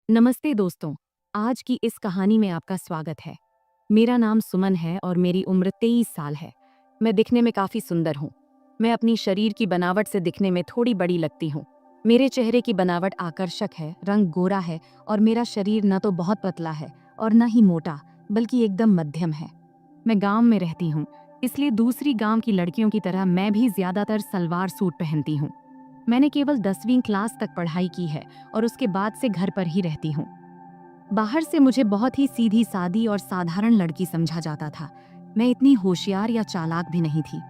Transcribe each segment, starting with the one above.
नमस्ते दोस्तों। आज की इस कहानी में आपका स्वागत है। मेरा नाम सुमन है और मेरी उम्र 23 साल है। मैं दिखने में काफी सुंदर हूँ। मैं अपनी शरीर की बनावट से दिखने में थोड़ी बड़ी लगती हूँ। मेरे चेहरे की बनावट आकर्षक है, रंग गोरा है और मेरा शरीर न तो बहुत पतला है और न ही मोटा, बल्कि एकदम मध्यम है। मैं गांव में रहती हूँ, इसलिए दूसरी गांव की लड़कियों की तरह मैं भी ज्यादातर सलवार सूट पहनती हूँ। मैंने केवल 10वीं क्लास तक पढ़ाई की है और उसके बाद से घर पर ही रहती हूँ। बाहर से मुझे बहुत ही सीधी सादी और साधारण लड़की समझा जाता था। मैं इतनी होशियार या चालाक भी नहीं थी।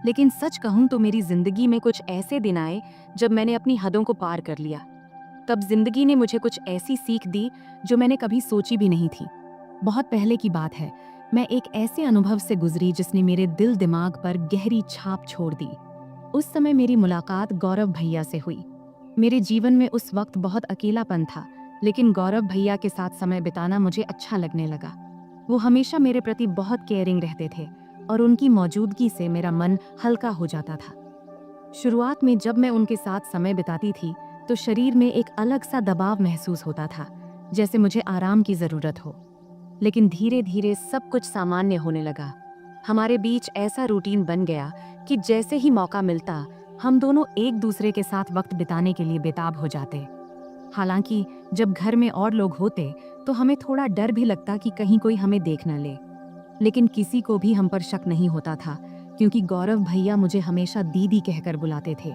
लेकिन सच कहूँ तो मेरी जिंदगी में कुछ ऐसे दिन आए जब मैंने अपनी हदों को पार कर लिया। तब जिंदगी ने मुझे कुछ ऐसी सीख दी जो मैंने कभी सोची भी नहीं थी। बहुत पहले की बात है, मैं एक ऐसे अनुभव से गुजरी जिसने मेरे दिल दिमाग पर गहरी छाप छोड़ दी। उस समय मेरी मुलाकात गौरव भैया से हुई। मेरे जीवन में उस वक्त बहुत अकेलापन था, लेकिन गौरव भैया के साथ समय बिताना मुझे अच्छा लगने लगा। वो हमेशा मेरे प्रति बहुत केयरिंग रहते थे और उनकी मौजूदगी से मेरा मन हल्का हो जाता था। शुरुआत में जब मैं उनके साथ समय बिताती थी, तो शरीर में एक अलग सा दबाव महसूस होता था, जैसे मुझे आराम की जरूरत हो। लेकिन धीरे धीरे सब कुछ सामान्य होने लगा। हमारे बीच ऐसा रूटीन बन गया कि जैसे ही मौका मिलता, हम दोनों एक दूसरे के साथ वक्त बिताने के लिए बेताब हो जाते। हालांकि जब घर में और लोग होते तो हमें थोड़ा डर भी लगता कि कहीं कोई हमें देख न ले। लेकिन किसी को भी हम पर शक नहीं होता था, क्योंकि गौरव भैया मुझे हमेशा दीदी कहकर बुलाते थे।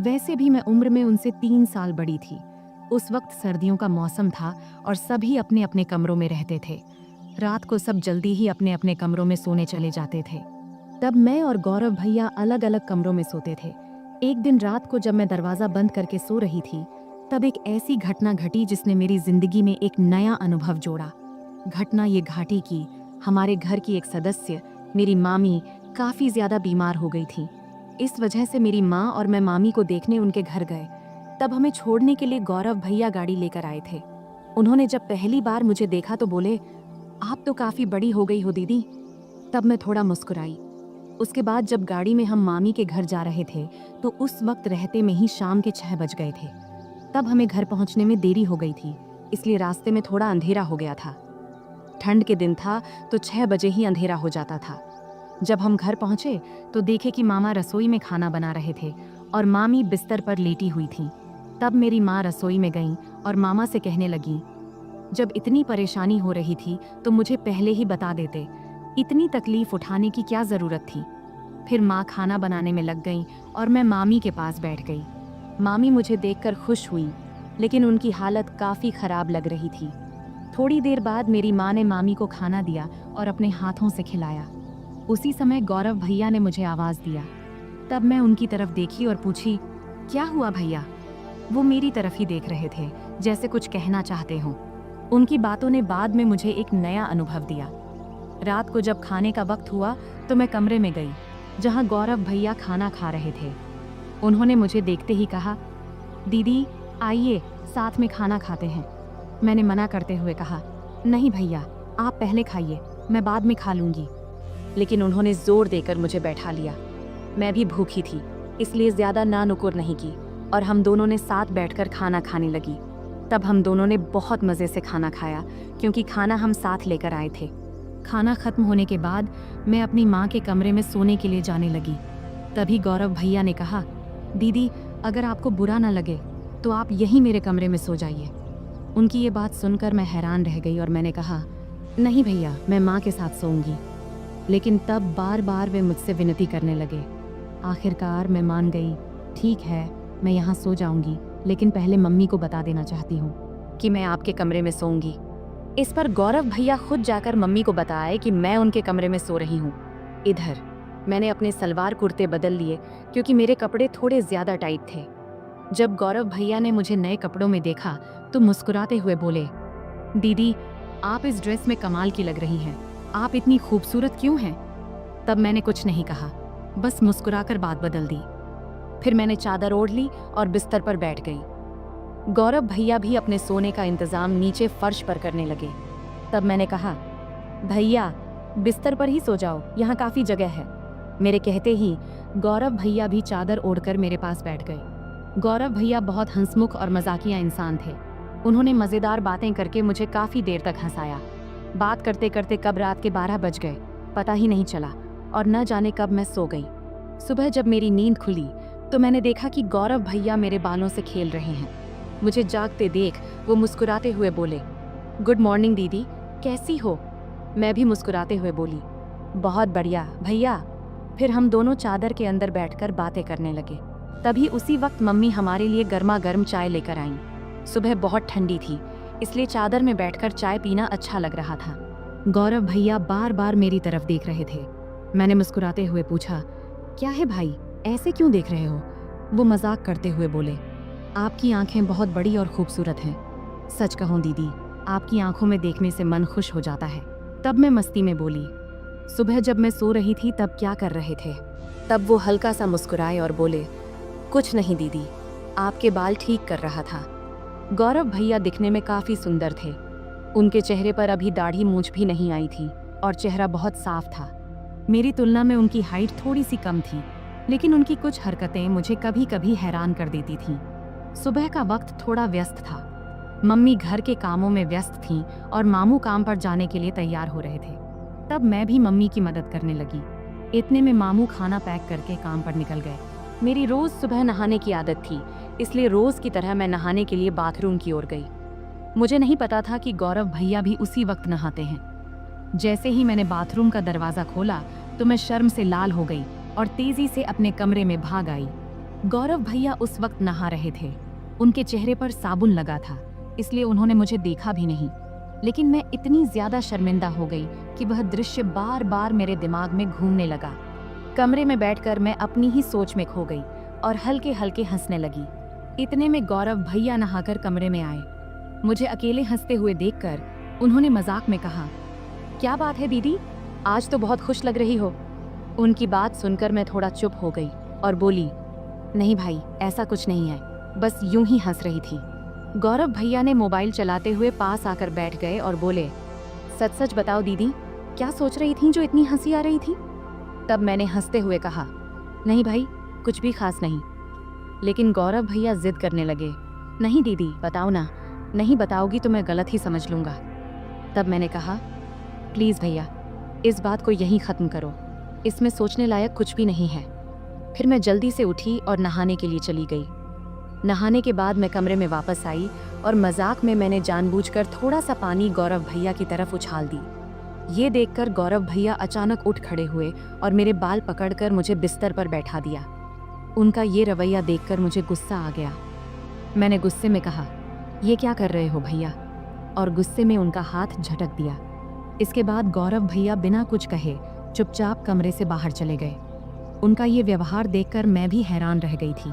वैसे भी मैं उम्र में उनसे 3 साल बड़ी थी। उस वक्त सर्दियों का मौसम था और सभी अपने अपने कमरों में रहते थे। रात को सब जल्दी ही अपने अपने कमरों में सोने चले जाते थे। तब मैं और गौरव भैया अलग अलग कमरों में सोते थे। एक दिन रात को जब मैं दरवाजा बंद करके सो रही थी, तब एक ऐसी घटना घटी जिसने मेरी जिंदगी में एक नया अनुभव जोड़ा। घटना ये घाटी की, हमारे घर की एक सदस्य, मेरी मामी, काफी ज्यादा बीमार हो गई थी। इस वजह से मेरी माँ और मैं मामी को देखने उनके घर गए। तब हमें छोड़ने के लिए गौरव भैया गाड़ी लेकर आए थे। उन्होंने जब पहली बार मुझे देखा तो बोले, आप तो काफी बड़ी हो गई हो दीदी। तब मैं थोड़ा मुस्कुराई। उसके बाद जब गाड़ी में हम मामी के घर जा रहे थे, तो उस वक्त रहते में ही शाम के 6 बज गए थे। तब हमें घर पहुंचने में देरी हो गई थी, इसलिए रास्ते में थोड़ा अंधेरा हो गया था। ठंड के दिन था तो 6 बजे ही अंधेरा हो जाता था। जब हम घर पहुंचे तो देखे कि मामा रसोई में खाना बना रहे थे और मामी बिस्तर पर लेटी हुई थी। तब मेरी माँ रसोई में गई और मामा से कहने लगी, जब इतनी परेशानी हो रही थी तो मुझे पहले ही बता देते, इतनी तकलीफ उठाने की क्या जरूरत थी। फिर माँ खाना बनाने में लग गई और मैं मामी के पास बैठ गई। मामी मुझे देखकर खुश हुई, लेकिन उनकी हालत काफी खराब लग रही थी। थोड़ी देर बाद मेरी माँ ने मामी को खाना दिया और अपने हाथों से खिलाया। उसी समय गौरव भैया ने मुझे आवाज दिया। तब मैं उनकी तरफ देखी और पूछी, क्या हुआ भैया? वो मेरी तरफ ही देख रहे थे, जैसे कुछ कहना चाहते हों। उनकी बातों ने बाद में मुझे एक नया अनुभव दिया। रात को जब खाने का वक्त हुआ तो मैं कमरे में गई, जहां गौरव भैया खाना खा रहे थे। उन्होंने मुझे देखते ही कहा, दीदी आइए साथ में खाना खाते हैं। मैंने मना करते हुए कहा, नहीं भैया, आप पहले खाइए, मैं बाद में खा लूंगी। लेकिन उन्होंने जोर देकर मुझे बैठा लिया। मैं भी भूखी थी, इसलिए ज्यादा ना नुकुर नहीं की और हम दोनों ने साथ बैठकर खाना खाने लगी। तब हम दोनों ने बहुत मज़े से खाना खाया, क्योंकि खाना हम साथ लेकर आए थे। खाना खत्म होने के बाद मैं अपनी माँ के कमरे में सोने के लिए जाने लगी। तभी गौरव भैया ने कहा, दीदी अगर आपको बुरा ना लगे तो आप यहीं मेरे कमरे में सो जाइए। उनकी ये बात सुनकर मैं हैरान रह गई और मैंने कहा, नहीं भैया, मैं माँ के साथ सोऊंगी। लेकिन तब बार बार वे मुझसे विनती करने लगे। आखिरकार मैं मान गई। ठीक है, मैं यहाँ सो जाऊंगी, लेकिन पहले मम्मी को बता देना चाहती हूँ कि मैं आपके कमरे में सोऊंगी। इस पर गौरव भैया खुद जाकर मम्मी को बताए कि मैं उनके कमरे में सो रही हूँ। इधर मैंने अपने सलवार कुर्ते बदल लिए, क्योंकि मेरे कपड़े थोड़े ज्यादा टाइट थे। जब गौरव भैया ने मुझे नए कपड़ों में देखा तो मुस्कुराते हुए बोले, दीदी आप इस ड्रेस में कमाल की लग रही हैं, आप इतनी खूबसूरत क्यों हैं? तब मैंने कुछ नहीं कहा, बस मुस्कुराकर बात बदल दी। फिर मैंने चादर ओढ़ ली और बिस्तर पर बैठ गई। गौरव भैया भी अपने सोने का इंतजाम नीचे फर्श पर करने लगे। तब मैंने कहा, भैया बिस्तर पर ही सो जाओ, यहाँ काफी जगह है। मेरे कहते ही गौरव भैया भी चादर ओढ़कर मेरे पास बैठ गए। गौरव भैया बहुत हंसमुख और मजाकिया इंसान थे। उन्होंने मज़ेदार बातें करके मुझे काफ़ी देर तक हंसाया। बात करते करते कब रात के 12 बज गए पता ही नहीं चला और न जाने कब मैं सो गई। सुबह जब मेरी नींद खुली तो मैंने देखा कि गौरव भैया मेरे बालों से खेल रहे हैं। मुझे जागते देख वो मुस्कुराते हुए बोले, गुड मॉर्निंग दीदी, कैसी हो? मैं भी मुस्कुराते हुए बोली, बहुत बढ़िया भैया। फिर हम दोनों चादर के अंदर बैठकर बातें करने लगे। तभी उसी वक्त मम्मी हमारे लिए गर्मा गर्म चाय लेकर आईं। सुबह बहुत ठंडी थी, इसलिए चादर में बैठकर चाय पीना अच्छा लग रहा था। गौरव भैया बार बार मेरी तरफ देख रहे थे। मैंने मुस्कुराते हुए पूछा, क्या है भाई, ऐसे क्यों देख रहे हो? वो मजाक करते हुए बोले, आपकी आंखें बहुत बड़ी और खूबसूरत हैं। सच कहूँ दीदी, आपकी आंखों में देखने से मन खुश हो जाता है। तब मैं मस्ती में बोली, सुबह जब मैं सो रही थी तब क्या कर रहे थे? तब वो हल्का सा मुस्कुराए और बोले, कुछ नहीं दीदी, आपके बाल ठीक कर रहा था। गौरव भैया दिखने में काफ़ी सुंदर थे। उनके चेहरे पर अभी दाढ़ी मूंछ भी नहीं आई थी और चेहरा बहुत साफ था। मेरी तुलना में उनकी हाइट थोड़ी सी कम थी, लेकिन उनकी कुछ हरकतें मुझे कभी कभी हैरान कर देती थीं। सुबह का वक्त थोड़ा व्यस्त था। मम्मी घर के कामों में व्यस्त थीं और मामू काम पर जाने के लिए तैयार हो रहे थे। तब मैं भी मम्मी की मदद करने लगी। इतने में मामू खाना पैक करके काम पर निकल गए। मेरी रोज़ सुबह नहाने की आदत थी, इसलिए रोज़ की तरह मैं नहाने के लिए बाथरूम की ओर गई। मुझे नहीं पता था कि गौरव भैया भी उसी वक्त नहाते हैं। जैसे ही मैंने बाथरूम का दरवाज़ा खोला तो मैं शर्म से लाल हो गई और तेज़ी से अपने कमरे में भाग आई। गौरव भैया उस वक्त नहा रहे थे। उनके चेहरे पर साबुन लगा था, इसलिए उन्होंने मुझे देखा भी नहीं। लेकिन मैं इतनी ज़्यादा शर्मिंदा हो गई कि वह दृश्य बार बार मेरे दिमाग में घूमने लगा। कमरे में बैठकर मैं अपनी ही सोच में खो गई और हल्के हल्के हंसने लगी। इतने में गौरव भैया नहाकर कमरे में आए। मुझे अकेले हंसते हुए देखकर उन्होंने मजाक में कहा, क्या बात है दीदी, आज तो बहुत खुश लग रही हो। उनकी बात सुनकर मैं थोड़ा चुप हो गई और बोली, नहीं भाई, ऐसा कुछ नहीं है, बस यूं ही हंस रही थी। गौरव भैया ने मोबाइल चलाते हुए पास आकर बैठ गए और बोले, सच सच बताओ दीदी, क्या सोच रही थी जो इतनी हंसी आ रही थी? तब मैंने हंसते हुए कहा, नहीं भाई, कुछ भी खास नहीं। लेकिन गौरव भैया जिद करने लगे, नहीं दीदी बताओ ना, नहीं बताओगी तो मैं गलत ही समझ लूँगा। तब मैंने कहा, प्लीज़ भैया, इस बात को यहीं ख़त्म करो, इसमें सोचने लायक कुछ भी नहीं है। फिर मैं जल्दी से उठी और नहाने के लिए चली गई। नहाने के बाद मैं कमरे में वापस आई और मजाक में मैंने जानबूझकर थोड़ा सा पानी गौरव भैया की तरफ उछाल दी। ये देखकर गौरव भैया अचानक उठ खड़े हुए और मेरे बाल पकड़कर मुझे बिस्तर पर बैठा दिया। उनका ये रवैया देखकर मुझे गुस्सा आ गया। मैंने गुस्से में कहा, ये क्या कर रहे हो भैया? और गुस्से में उनका हाथ झटक दिया। इसके बाद गौरव भैया बिना कुछ कहे चुपचाप कमरे से बाहर चले गए। उनका ये व्यवहार देखकर मैं भी हैरान रह गई थी।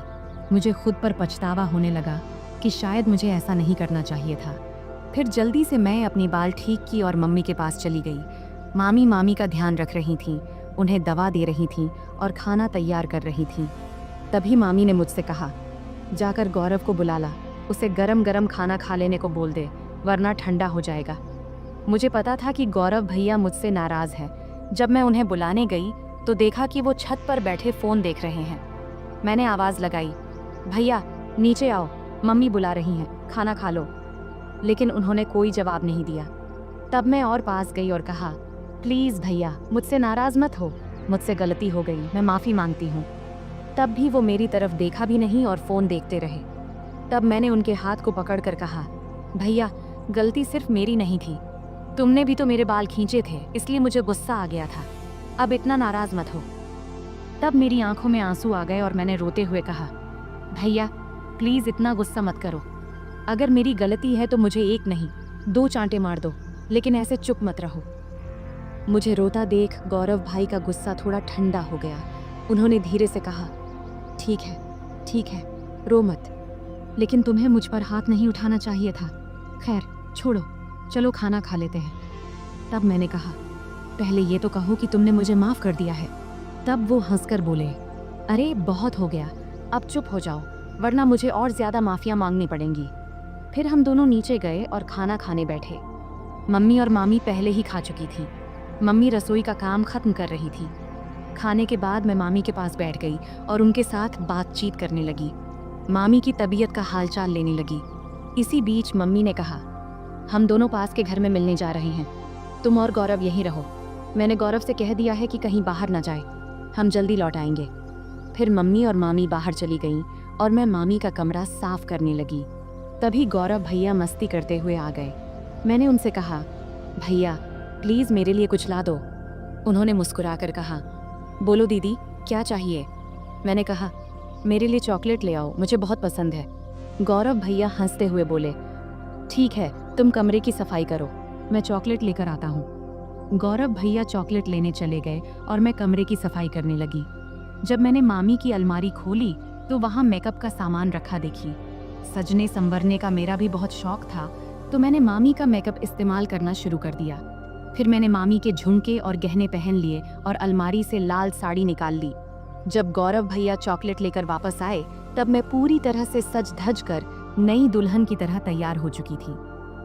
मुझे खुद पर पछतावा होने लगा कि शायद मुझे ऐसा नहीं करना चाहिए था। फिर जल्दी से मैं अपनी बाल ठीक की और मम्मी के पास चली गई। मामी का ध्यान रख रही थीं, उन्हें दवा दे रही थीं और खाना तैयार कर रही थीं। तभी मामी ने मुझसे कहा, जाकर गौरव को बुला ला, उसे गरम गरम खाना खा लेने को बोल दे, वरना ठंडा हो जाएगा। मुझे पता था कि गौरव भैया मुझसे नाराज़ है। जब मैं उन्हें बुलाने गई तो देखा कि वो छत पर बैठे फ़ोन देख रहे हैं। मैंने आवाज़ लगाई, भैया नीचे आओ, मम्मी बुला रही हैं, खाना खा लो। लेकिन उन्होंने कोई जवाब नहीं दिया। तब मैं और पास गई और कहा, प्लीज़ भैया, मुझसे नाराज़ मत हो, मुझसे गलती हो गई, मैं माफ़ी मांगती हूँ। तब भी वो मेरी तरफ देखा भी नहीं और फ़ोन देखते रहे। तब मैंने उनके हाथ को पकड़कर कहा, भैया गलती सिर्फ मेरी नहीं थी, तुमने भी तो मेरे बाल खींचे थे, इसलिए मुझे गुस्सा आ गया था, अब इतना नाराज़ मत हो। तब मेरी आंखों में आंसू आ गए और मैंने रोते हुए कहा, भैया प्लीज़ इतना गुस्सा मत करो, अगर मेरी गलती है तो मुझे एक नहीं 2 चांटे मार दो, लेकिन ऐसे चुप मत रहो। मुझे रोता देख गौरव भाई का गुस्सा थोड़ा ठंडा हो गया। उन्होंने धीरे से कहा, ठीक है, रो मत, लेकिन तुम्हें मुझ पर हाथ नहीं उठाना चाहिए था। खैर छोड़ो, चलो खाना खा लेते हैं। तब मैंने कहा, पहले ये तो कहो कि तुमने मुझे माफ़ कर दिया है। तब वो हंसकर बोले, अरे बहुत हो गया, अब चुप हो जाओ, वरना मुझे और ज़्यादा माफ़ियाँ मांगनी पड़ेंगी। फिर हम दोनों नीचे गए और खाना खाने बैठे। मम्मी और मामी पहले ही खा चुकी थी। मम्मी रसोई का काम ख़त्म कर रही थी। खाने के बाद मैं मामी के पास बैठ गई और उनके साथ बातचीत करने लगी। मामी की तबीयत का हालचाल लेने लगी। इसी बीच मम्मी ने कहा, हम दोनों पास के घर में मिलने जा रहे हैं, तुम और गौरव यहीं रहो। मैंने गौरव से कह दिया है कि कहीं बाहर ना जाए, हम जल्दी लौट आएंगे। फिर मम्मी और मामी बाहर चली गईं और मैं मामी का कमरा साफ करने लगी। तभी गौरव भैया मस्ती करते हुए आ गए। मैंने उनसे कहा, भैया प्लीज़ मेरे लिए कुछ ला दो। उन्होंने मुस्कुराकर कहा, बोलो दीदी क्या चाहिए। मैंने कहा, मेरे लिए चॉकलेट ले आओ, मुझे बहुत पसंद है। गौरव भैया हंसते हुए बोले, ठीक है तुम कमरे की सफाई करो, मैं चॉकलेट लेकर आता हूँ। गौरव भैया चॉकलेट लेने चले गए और मैं कमरे की सफाई करने लगी। जब मैंने मामी की अलमारी खोली तो वहाँ मेकअप का सामान रखा देखी। सजने संवरने का मेरा भी बहुत शौक था, तो मैंने मामी का मेकअप इस्तेमाल करना शुरू कर दिया। फिर मैंने मामी के झुमके और गहने पहन लिए और अलमारी से लाल साड़ी निकाल ली। जब गौरव भैया चॉकलेट लेकर वापस आए तब मैं पूरी तरह से सज धज कर नई दुल्हन की तरह तैयार हो चुकी थी।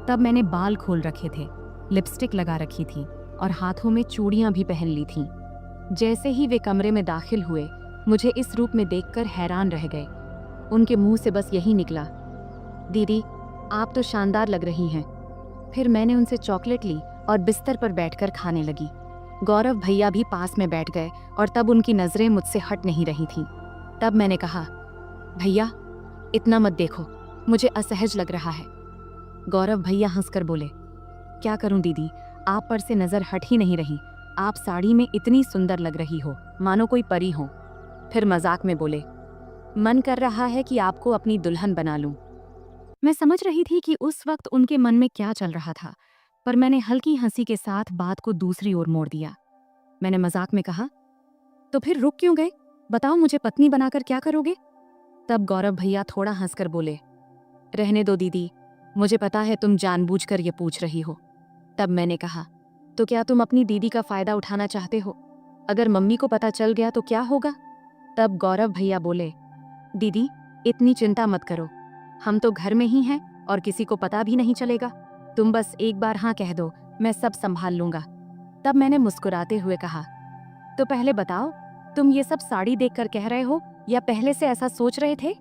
तब मैंने बाल खोल रखे थे, लिपस्टिक लगा रखी थी और हाथों में चूड़ियां भी पहन ली थीं। जैसे ही वे कमरे में दाखिल हुए, मुझे इस रूप में देखकर हैरान रह गए। उनके मुंह से बस यही निकला, दीदी आप तो शानदार लग रही हैं। फिर मैंने उनसे चॉकलेट ली और बिस्तर पर बैठकर खाने लगी। गौरव भैया भी पास में बैठ गए और तब उनकी नज़रें मुझसे हट नहीं रही थीं। तब मैंने कहा, भैया इतना मत देखो, मुझे असहज लग रहा है। गौरव भैया हंसकर बोले, क्या करूं दीदी, आप पर से नज़र हट ही नहीं रही। आप साड़ी में इतनी सुंदर लग रही हो, मानो कोई परी हो। फिर मजाक में बोले, मन कर रहा है कि आपको अपनी दुल्हन बना लूं। मैं समझ रही थी कि उस वक्त उनके मन में क्या चल रहा था, पर मैंने हल्की हंसी के साथ बात को दूसरी ओर मोड़ दिया। मैंने मजाक में कहा, तो फिर रुक क्यों गए, बताओ मुझे पत्नी बनाकर क्या करोगे। तब गौरव भैया थोड़ा हंसकर बोले, रहने दो दीदी, मुझे पता है तुम जानबूझकर ये पूछ रही हो। तब मैंने कहा, तो क्या तुम अपनी दीदी का फायदा उठाना चाहते हो? अगर मम्मी को पता चल गया तो क्या होगा? तब गौरव भैया बोले, दीदी इतनी चिंता मत करो, हम तो घर में ही हैं और किसी को पता भी नहीं चलेगा। तुम बस एक बार हाँ कह दो, मैं सब संभाल लूंगा। तब मैंने मुस्कुराते हुए कहा, तो पहले बताओ, तुम ये सब साड़ी देखकर कह रहे हो या पहले से ऐसा सोच रहे थे?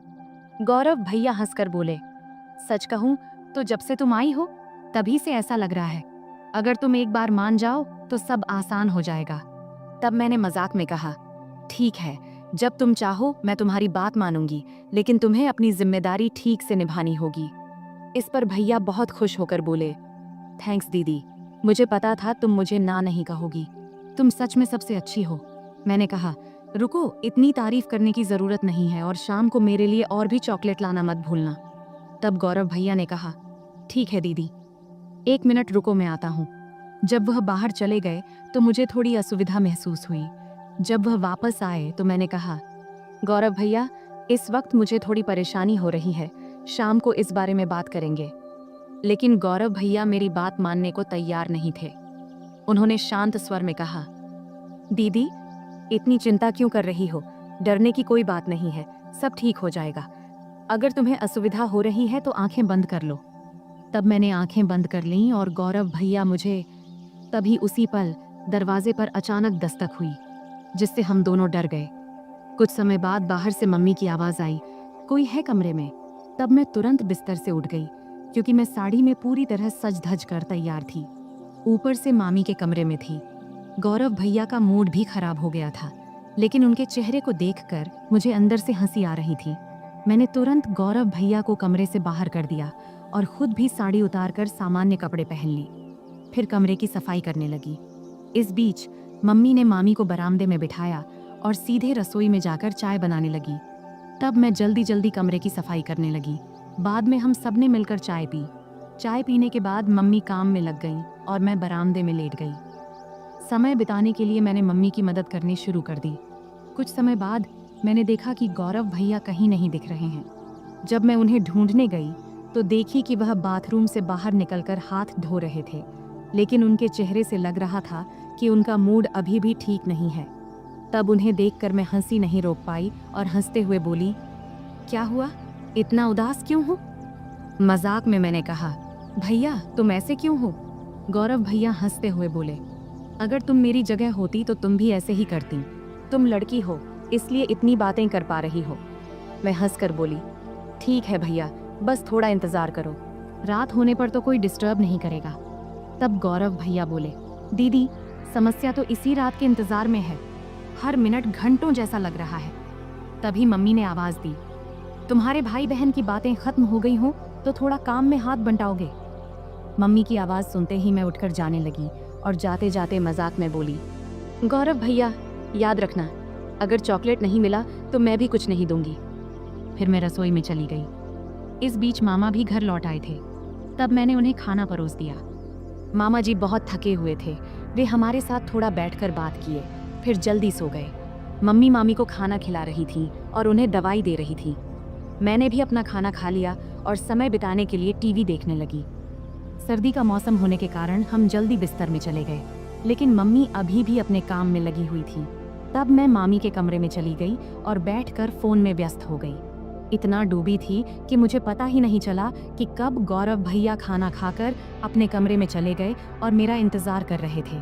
गौरव भैया हंसकर बोले, सच कहूं तो जब से तुम आई हो तभी से ऐसा लग रहा है। अगर तुम एक बार मान जाओ तो सब आसान हो जाएगा। तब मैंने मजाक में कहा, ठीक है, जब तुम चाहो मैं तुम्हारी बात मानूंगी, लेकिन तुम्हें अपनी जिम्मेदारी ठीक से निभानी होगी। इस पर भैया बहुत खुश होकर बोले, थैंक्स दीदी, मुझे पता था तुम मुझे ना नहीं कहोगी, तुम सच में सबसे अच्छी हो। मैंने कहा, रुको, इतनी तारीफ करने की जरूरत नहीं है और शाम को मेरे लिए और भी चॉकलेट लाना मत भूलना। तब गौरव भैया ने कहा, ठीक है दीदी, 1 मिनट रुको, मैं आता हूँ। जब वह बाहर चले गए तो मुझे थोड़ी असुविधा महसूस हुई। जब वह वापस आए तो मैंने कहा, गौरव भैया इस वक्त मुझे थोड़ी परेशानी हो रही है, शाम को इस बारे में बात करेंगे। लेकिन गौरव भैया मेरी बात मानने को तैयार नहीं थे। उन्होंने शांत स्वर में कहा, दीदी इतनी चिंता क्यों कर रही हो, डरने की कोई बात नहीं है, सब ठीक हो जाएगा। अगर तुम्हें असुविधा हो रही है तो आंखें बंद कर लो। तब मैंने आंखें बंद कर लीं और गौरव भैया मुझे तभी उसी पल दरवाजे पर अचानक दस्तक हुई, जिससे हम दोनों डर गए। कुछ समय बाद बाहर से मम्मी की आवाज़ आई, कोई है कमरे में? तब मैं तुरंत बिस्तर से उठ गई, क्योंकि मैं साड़ी में पूरी तरह सज धज कर तैयार थी। ऊपर से मामी के कमरे में थी। गौरव भैया का मूड भी खराब हो गया था, लेकिन उनके चेहरे को देखकर मुझे अंदर से हंसी आ रही थी। मैंने तुरंत गौरव भैया को कमरे से बाहर कर दिया और खुद भी साड़ी उतारकर सामान्य कपड़े पहन ली। फिर कमरे की सफाई करने लगी। इस बीच मम्मी ने मामी को बरामदे में बिठाया और सीधे रसोई में जाकर चाय बनाने लगी। तब मैं जल्दी जल्दी कमरे की सफाई करने लगी। बाद में हम सब ने मिलकर चाय पी। चाय पीने के बाद मम्मी काम में लग गईं और मैं बरामदे में लेट गई। समय बिताने के लिए मैंने मम्मी की मदद करनी शुरू कर दी। कुछ समय बाद मैंने देखा कि गौरव भैया कहीं नहीं दिख रहे हैं। जब मैं उन्हें ढूंढने गई तो देखी कि वह बाथरूम से बाहर निकलकर हाथ धो रहे थे, लेकिन उनके चेहरे से लग रहा था कि उनका मूड अभी भी ठीक नहीं है। तब उन्हें देखकर मैं हंसी नहीं रोक पाई और हंसते हुए बोली, क्या हुआ, इतना उदास क्यों हो? मजाक में मैंने कहा, भैया तुम ऐसे क्यों हो? गौरव भैया हंसते हुए बोले, अगर तुम मेरी जगह होती तो तुम भी ऐसे ही करती। तुम लड़की हो, इसलिए इतनी बातें कर पा रही हो। मैं हंसकर बोली, ठीक है भैया, बस थोड़ा इंतजार करो, रात होने पर तो कोई डिस्टर्ब नहीं करेगा। तब गौरव भैया बोले, दीदी समस्या तो इसी रात के इंतजार में है, हर मिनट घंटों जैसा लग रहा है। तभी मम्मी ने आवाज दी, तुम्हारे भाई बहन की बातें खत्म हो गई हो तो थोड़ा काम में हाथ बंटाओगे। मम्मी की आवाज सुनते ही मैं उठकर जाने लगी और जाते जाते मजाक में बोली, गौरव भैया याद रखना, अगर चॉकलेट नहीं मिला तो मैं भी कुछ नहीं दूंगी। फिर मैं रसोई में चली गई। इस बीच मामा भी घर लौट आए थे। तब मैंने उन्हें खाना परोस दिया। मामा जी बहुत थके हुए थे, वे हमारे साथ थोड़ा बैठकर बात किए, फिर जल्दी सो गए। मम्मी मामी को खाना खिला रही थी और उन्हें दवाई दे रही थी। मैंने भी अपना खाना खा लिया और समय बिताने के लिए टीवी देखने लगी। सर्दी का मौसम होने के कारण हम जल्दी बिस्तर में चले गए, लेकिन मम्मी अभी भी अपने काम में लगी हुई थी। तब मैं मामी के कमरे में चली गई और बैठकर फोन में व्यस्त हो गई। इतना डूबी थी कि मुझे पता ही नहीं चला कि कब गौरव भैया खाना खाकर अपने कमरे में चले गए और मेरा इंतजार कर रहे थे।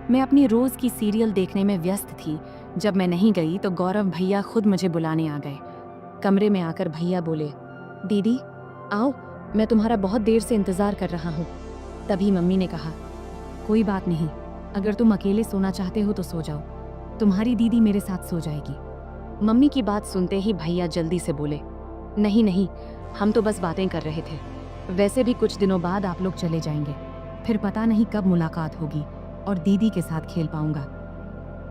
मैं अपनी रोज की सीरियल देखने में व्यस्त थी। जब मैं नहीं गई तो गौरव भैया खुद मुझे बुलाने आ गए। कमरे में आकर भैया बोले, दीदी आओ, मैं तुम्हारा बहुत देर से इंतजार कर रहा हूँ। तभी मम्मी ने कहा, कोई बात नहीं, अगर तुम अकेले सोना चाहते हो तो सो जाओ, तुम्हारी दीदी मेरे साथ सो जाएगी। मम्मी की बात सुनते ही भैया जल्दी से बोले, नहीं नहीं, हम तो बस बातें कर रहे थे, वैसे भी कुछ दिनों बाद आप लोग चले जाएंगे, फिर पता नहीं कब मुलाकात होगी और दीदी के साथ खेल पाऊंगा।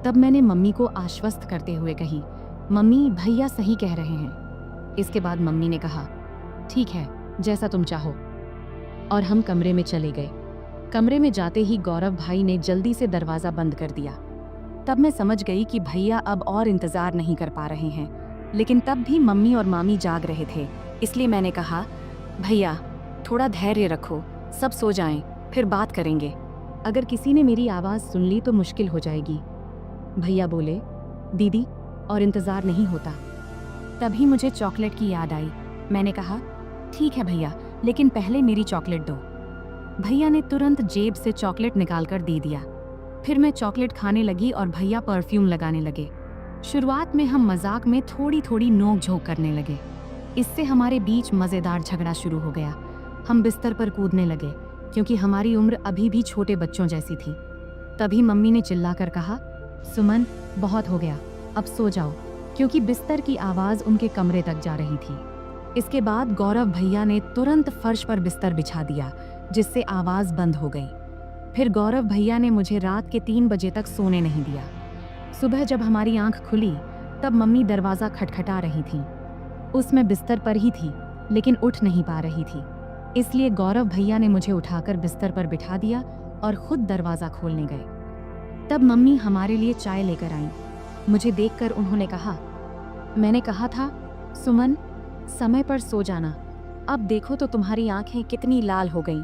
तब मैंने मम्मी को आश्वस्त करते हुए कही, मम्मी भैया सही कह रहे हैं। इसके बाद मम्मी ने कहा, ठीक है जैसा तुम चाहो, और हम कमरे में चले गए। कमरे में जाते ही गौरव भाई ने जल्दी से दरवाजा बंद कर दिया। तब मैं समझ गई कि भैया अब और इंतजार नहीं कर पा रहे हैं, लेकिन तब भी मम्मी और मामी जाग रहे थे, इसलिए मैंने कहा, भैया थोड़ा धैर्य रखो, सब सो जाएं, फिर बात करेंगे। अगर किसी ने मेरी आवाज़ सुन ली तो मुश्किल हो जाएगी। भैया बोले, दीदी और इंतजार नहीं होता। तभी मुझे चॉकलेट की याद आई। मैंने कहा, ठीक है भैया, लेकिन पहले मेरी चॉकलेट दो। भैया ने तुरंत जेब से चॉकलेट निकालकर दे दिया। फिर मैं चॉकलेट खाने लगी और भैया परफ्यूम लगाने लगे। शुरुआत में हम मजाक में थोड़ी थोड़ी नोक झोंक करने लगे। इससे हमारे बीच मज़ेदार झगड़ा शुरू हो गया। हम बिस्तर पर कूदने लगे क्योंकि हमारी उम्र अभी भी छोटे बच्चों जैसी थी। तभी मम्मी ने चिल्लाकर कहा, सुमन बहुत हो गया, अब सो जाओ, क्योंकि बिस्तर की आवाज़ उनके कमरे तक जा रही थी। इसके बाद गौरव भैया ने तुरंत फर्श पर बिस्तर बिछा दिया, जिससे आवाज़ बंद हो गई। फिर गौरव भैया ने मुझे रात के 3 बजे तक सोने नहीं दिया। सुबह जब हमारी आंख खुली तब मम्मी दरवाज़ा खटखटा रही थी। उसमें बिस्तर पर ही थी, लेकिन उठ नहीं पा रही थी। इसलिए गौरव भैया ने मुझे उठाकर बिस्तर पर बिठा दिया और खुद दरवाज़ा खोलने गए। तब मम्मी हमारे लिए चाय लेकर आईं। मुझे देखकर उन्होंने कहा, मैंने कहा था सुमन समय पर सो जाना, अब देखो तो तुम्हारी आंखें कितनी लाल हो गईं।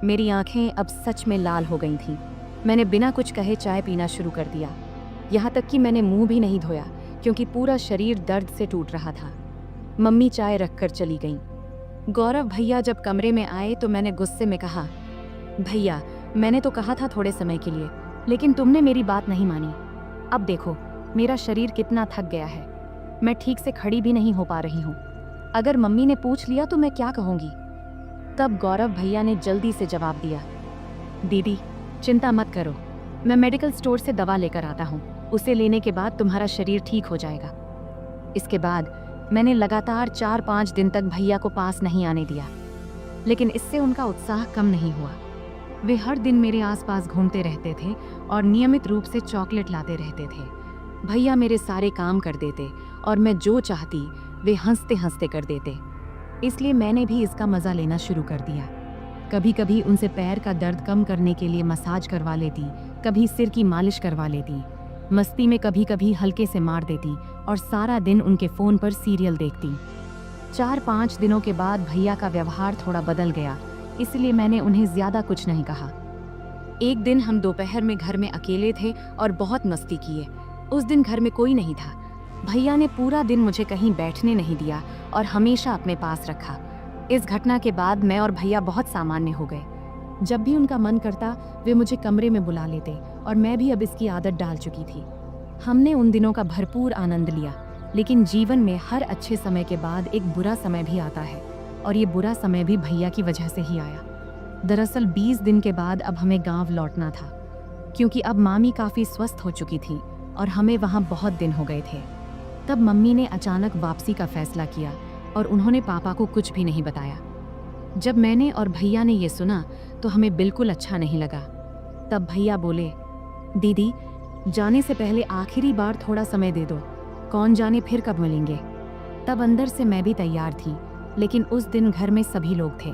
मेरी आंखें अब सच में लाल हो गई थीं। मैंने बिना कुछ कहे चाय पीना शुरू कर दिया। यहाँ तक कि मैंने मुंह भी नहीं धोया क्योंकि पूरा शरीर दर्द से टूट रहा था। मम्मी चाय रखकर चली गईं। गौरव भैया जब कमरे में आए तो मैंने गुस्से में कहा, भैया मैंने तो कहा था थोड़े समय के लिए, लेकिन तुमने मेरी बात नहीं मानी। अब देखो मेरा शरीर कितना थक गया है, मैं ठीक से खड़ी भी नहीं हो पा रही हूँ। अगर मम्मी ने पूछ लिया तो मैं क्या कहूँगी। तब गौरव भैया ने जल्दी से जवाब दिया, दीदी चिंता मत करो, मैं मेडिकल स्टोर से दवा लेकर आता हूँ, उसे लेने के बाद तुम्हारा शरीर ठीक हो जाएगा। इसके बाद मैंने लगातार 4-5 दिन तक भैया को पास नहीं आने दिया, लेकिन इससे उनका उत्साह कम नहीं हुआ। वे हर दिन मेरे आसपास घूमते रहते थे और नियमित रूप से चॉकलेट लाते रहते थे। भैया मेरे सारे काम कर देते और मैं जो चाहती वे हंसते हंसते कर देते। इसलिए मैंने भी इसका मज़ा लेना शुरू कर दिया। कभी कभी उनसे पैर का दर्द कम करने के लिए मसाज करवा लेती, कभी सिर की मालिश करवा लेती। मस्ती में कभी कभी हल्के से मार देती और सारा दिन उनके फ़ोन पर सीरियल देखती। 4-5 दिनों के बाद भैया का व्यवहार थोड़ा बदल गया, इसलिए मैंने उन्हें ज़्यादा कुछ नहीं कहा। एक दिन हम दोपहर में घर में अकेले थे और बहुत मस्ती किए। उस दिन घर में कोई नहीं था। भैया ने पूरा दिन मुझे कहीं बैठने नहीं दिया और हमेशा अपने पास रखा। इस घटना के बाद मैं और भैया बहुत सामान्य हो गए। जब भी उनका मन करता वे मुझे कमरे में बुला लेते और मैं भी अब इसकी आदत डाल चुकी थी। हमने उन दिनों का भरपूर आनंद लिया, लेकिन जीवन में हर अच्छे समय के बाद एक बुरा समय भी आता है। और ये बुरा समय भी भैया की वजह से ही आया। दरअसल 20 दिन के बाद अब हमें गांव लौटना था, क्योंकि अब मामी काफ़ी स्वस्थ हो चुकी थी और हमें वहाँ बहुत दिन हो गए थे। तब मम्मी ने अचानक वापसी का फैसला किया और उन्होंने पापा को कुछ भी नहीं बताया। जब मैंने और भैया ने ये सुना तो हमें बिल्कुल अच्छा नहीं लगा। तब भैया बोले, दीदी जाने से पहले आखिरी बार थोड़ा समय दे दो, कौन जाने फिर कब मिलेंगे। तब अंदर से मैं भी तैयार थी, लेकिन उस दिन घर में सभी लोग थे,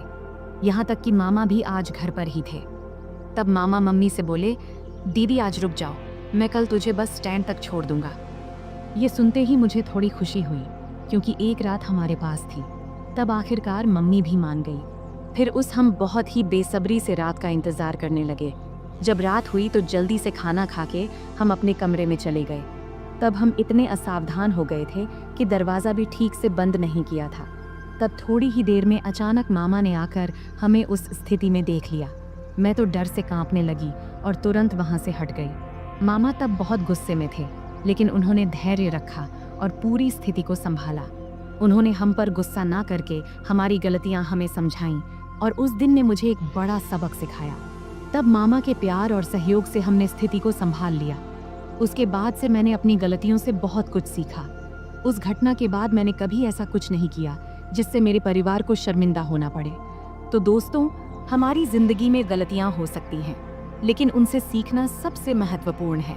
यहाँ तक कि मामा भी आज घर पर ही थे। तब मामा मम्मी से बोले, दीदी आज रुक जाओ, मैं कल तुझे बस स्टैंड तक छोड़ दूंगा। ये सुनते ही मुझे थोड़ी खुशी हुई, क्योंकि एक रात हमारे पास थी। तब आखिरकार मम्मी भी मान गई। फिर हम बहुत ही बेसब्री से रात का इंतज़ार करने लगे। जब रात हुई तो जल्दी से खाना खा के हम अपने कमरे में चले गए। तब हम इतने असावधान हो गए थे कि दरवाज़ा भी ठीक से बंद नहीं किया था। तब थोड़ी ही देर में अचानक मामा ने आकर हमें उस स्थिति में देख लिया। मैं तो डर से कांपने लगी और तुरंत वहाँ से हट गई। मामा तब बहुत गुस्से में थे, लेकिन उन्होंने धैर्य रखा और पूरी स्थिति को संभाला। उन्होंने हम पर गुस्सा ना करके हमारी गलतियां हमें समझाईं और उस दिन ने मुझे एक बड़ा सबक सिखाया। तब मामा के प्यार और सहयोग से हमने स्थिति को संभाल लिया। उसके बाद से मैंने अपनी गलतियों से बहुत कुछ सीखा। उस घटना के बाद मैंने कभी ऐसा कुछ नहीं किया जिससे मेरे परिवार को शर्मिंदा होना पड़े। तो दोस्तों, हमारी जिंदगी में गलतियां हो सकती हैं, लेकिन उनसे सीखना सबसे महत्वपूर्ण है।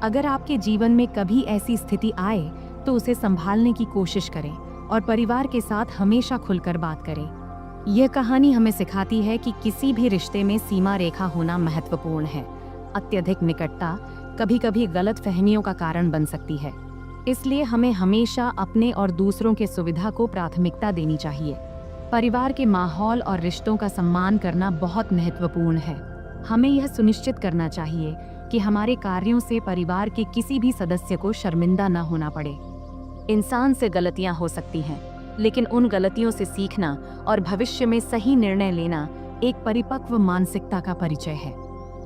अगर आपके जीवन में कभी ऐसी स्थिति आए तो उसे संभालने की कोशिश करें और परिवार के साथ हमेशा खुलकर बात करें। यह कहानी हमें सिखाती है कि किसी भी रिश्ते में सीमा रेखा होना महत्वपूर्ण है। अत्यधिक निकटता कभी कभी गलत फहमियों का कारण बन सकती है, इसलिए हमें हमेशा अपने और दूसरों के सुविधा को प्राथमिकता देनी चाहिए। परिवार के माहौल और रिश्तों का सम्मान करना बहुत महत्वपूर्ण है। हमें यह सुनिश्चित करना चाहिए कि हमारे कार्यों से परिवार के किसी भी सदस्य को शर्मिंदा न होना पड़े। इंसान से गलतियां हो सकती हैं, लेकिन उन गलतियों से सीखना और भविष्य में सही निर्णय लेना एक परिपक्व मानसिकता का परिचय है।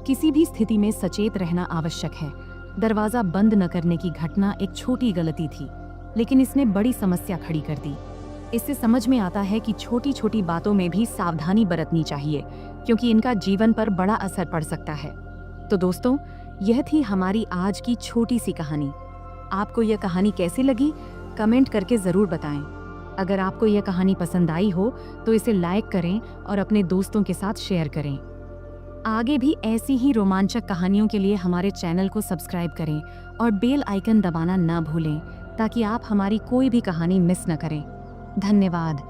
किसी भी स्थिति में सचेत रहना आवश्यक है। दरवाजा बंद न करने की घटना एक छोटी गलती थी, लेकिन इसने बड़ी समस्या खड़ी कर दी। इससे समझ में आता है कि छोटी छोटी बातों में भी सावधानी बरतनी चाहिए, क्योंकि इनका जीवन पर बड़ा असर पड़ सकता है। तो दोस्तों, यह थी हमारी आज की छोटी सी कहानी। आपको यह कहानी कैसी लगी, कमेंट करके ज़रूर बताएं। अगर आपको यह कहानी पसंद आई हो तो इसे लाइक करें और अपने दोस्तों के साथ शेयर करें। आगे भी ऐसी ही रोमांचक कहानियों के लिए हमारे चैनल को सब्सक्राइब करें और बेल आइकन दबाना ना भूलें, ताकि आप हमारी कोई भी कहानी मिस न करें। धन्यवाद।